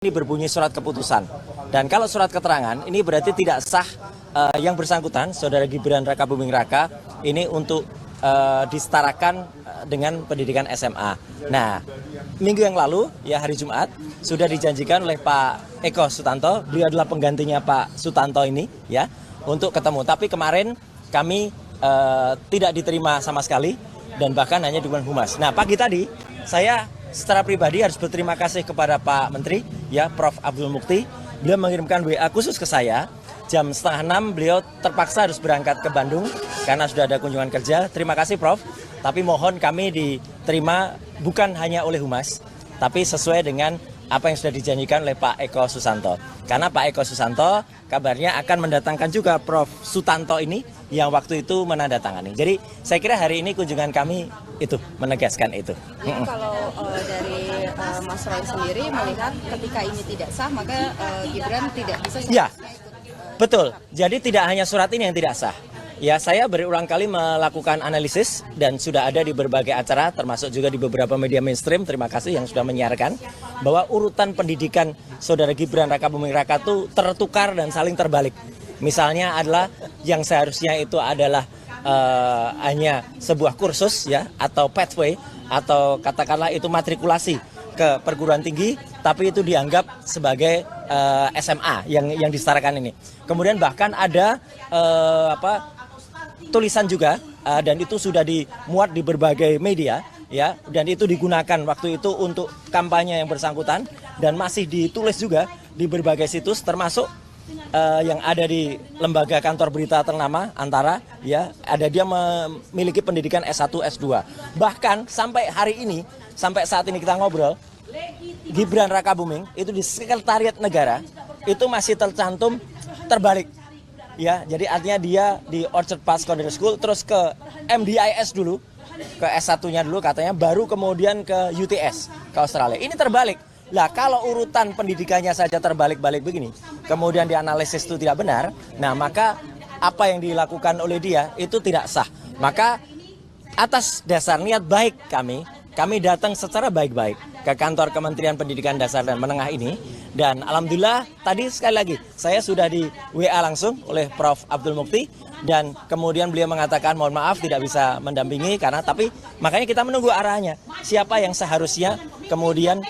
Ini berbunyi surat keputusan, dan kalau surat keterangan ini berarti tidak sah yang bersangkutan, Saudara Gibran Rakabuming Raka, ini untuk disetarakan dengan pendidikan SMA. Nah, minggu yang lalu, ya hari Jumat, sudah dijanjikan oleh Pak Eko Sutanto, beliau adalah penggantinya Pak Sutanto ini, ya, untuk ketemu. Tapi kemarin kami tidak diterima sama sekali, dan bahkan hanya dukungan humas. Nah, pagi tadi saya secara pribadi harus berterima kasih kepada Pak Menteri, ya, Prof. Abdul Mukti. Beliau mengirimkan WA khusus ke saya. Jam 5:30 beliau terpaksa harus berangkat ke Bandung karena sudah ada kunjungan kerja. Terima kasih, Prof. Tapi mohon kami diterima bukan hanya oleh humas, tapi sesuai dengan apa yang sudah dijanjikan oleh Pak Eko Susanto. Karena Pak Eko Susanto kabarnya akan mendatangkan juga Prof. Sutanto ini yang waktu itu menandatangani. Jadi saya kira hari ini kunjungan kami itu menegaskan itu. Jadi kalau dari Mas Roy sendiri melihat ketika ini tidak sah, maka Gibran tidak bisa. Ya, betul. Jadi tidak hanya surat ini yang tidak sah. Ya, saya berulang kali melakukan analisis dan sudah ada di berbagai acara, termasuk juga di beberapa media mainstream. Terima kasih yang sudah menyiarkan bahwa urutan pendidikan Saudara Gibran Rakabuming Raka itu tertukar dan saling terbalik. Misalnya adalah yang seharusnya itu adalah hanya sebuah kursus, ya, atau pathway, atau katakanlah itu matrikulasi ke perguruan tinggi, tapi itu dianggap sebagai SMA yang disetarakan ini. Kemudian bahkan ada tulisan juga, dan itu sudah dimuat di berbagai media, ya, dan itu digunakan waktu itu untuk kampanye yang bersangkutan, dan masih ditulis juga di berbagai situs, termasuk yang ada di lembaga kantor berita ternama Antara, ya, ada dia memiliki pendidikan S1, S2. Bahkan sampai hari ini, sampai saat ini kita ngobrol, Gibran Rakabuming itu di Sekretariat Negara itu masih tercantum terbalik. Ya, jadi artinya dia di Orchard Park Secondary School, terus ke MDIS dulu, ke S1-nya dulu katanya, baru kemudian ke UTS, ke Australia. Ini terbalik. Lah, kalau urutan pendidikannya saja terbalik-balik begini, kemudian dianalisis itu tidak benar, nah maka apa yang dilakukan oleh dia itu tidak sah. Maka atas dasar niat baik kami datang secara baik-baik ke kantor Kementerian Pendidikan Dasar dan Menengah ini. Dan alhamdulillah tadi sekali lagi saya sudah di WA langsung oleh Prof. Abdul Mukti, dan kemudian beliau mengatakan mohon maaf tidak bisa mendampingi tapi makanya kita menunggu arahnya siapa yang seharusnya kemudian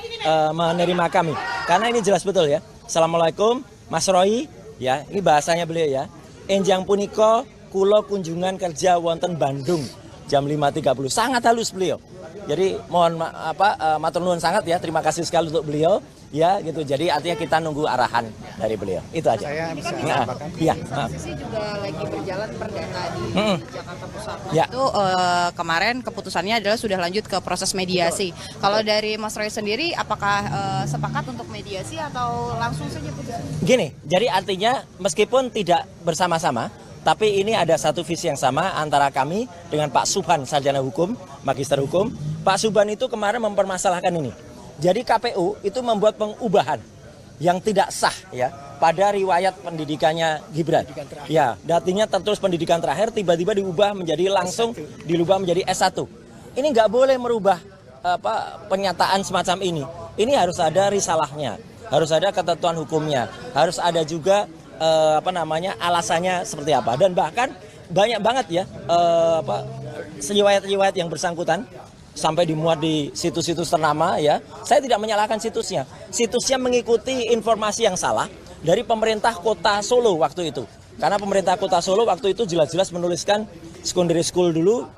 menerima kami. Karena ini jelas betul, ya. Assalamualaikum Mas Roy, ya, ini bahasanya beliau, ya. Enjang punika kulo kunjungan kerja wonten Bandung jam 5.30. Sangat halus beliau. Jadi mohon matur nuwun sangat, ya. Terima kasih sekali untuk beliau, ya, gitu. Jadi artinya kita nunggu arahan dari beliau. Itu aja. Saya bisa menambahkan. Iya. Sisi juga lagi berjalan perdana di Jakarta Pusat. Ya. Itu kemarin keputusannya adalah sudah lanjut ke proses mediasi. Kalau dari Mas Roy sendiri, apakah sepakat untuk mediasi atau langsung saja putusannya? Gini, jadi artinya meskipun tidak bersama-sama, tapi ini ada satu visi yang sama antara kami dengan Pak Subhan, sarjana hukum, magister hukum. Pak Subhan itu kemarin mempermasalahkan ini. Jadi KPU itu membuat pengubahan yang tidak sah, ya, pada riwayat pendidikannya Gibran. Ya, datinya tertulis pendidikan terakhir, tiba-tiba diubah menjadi langsung dirubah menjadi S1. Ini nggak boleh merubah pernyataan semacam ini. Ini harus ada risalahnya, harus ada ketentuan hukumnya, harus ada juga alasannya seperti apa. Dan bahkan banyak banget, ya, riwayat-riwayat yang bersangkutan sampai dimuat di situs-situs ternama, ya. Saya tidak menyalahkan situsnya. Situsnya mengikuti informasi yang salah dari pemerintah Kota Solo waktu itu. Karena pemerintah Kota Solo waktu itu jelas-jelas menuliskan secondary school dulu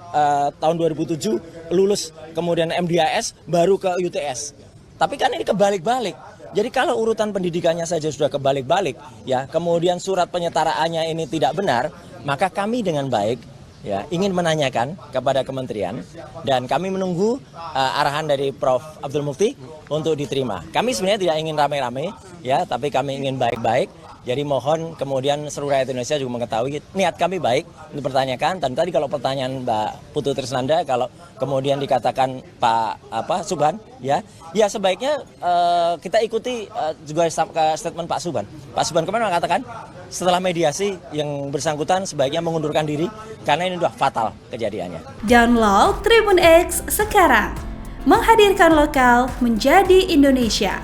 tahun 2007 lulus, kemudian MDIS baru ke UTS. Tapi kan ini kebalik-balik. Jadi kalau urutan pendidikannya saja sudah kebalik-balik, ya, kemudian surat penyetaraannya ini tidak benar, maka kami dengan baik, ya, ingin menanyakan kepada kementerian, dan kami menunggu arahan dari Prof. Abdul Mukti untuk diterima. Kami sebenarnya tidak ingin rame-rame, ya, tapi kami ingin baik-baik. Jadi mohon kemudian seluruh rakyat Indonesia juga mengetahui niat kami baik untuk pertanyakan. Dan tadi kalau pertanyaan Mbak Putu Trisnanda, kalau kemudian dikatakan Pak Subhan, ya sebaiknya kita ikuti juga statement Pak Subhan. Pak Subhan kemarin mengatakan setelah mediasi yang bersangkutan sebaiknya mengundurkan diri karena ini sudah fatal kejadiannya. Download Tribun X sekarang, menghadirkan lokal menjadi Indonesia.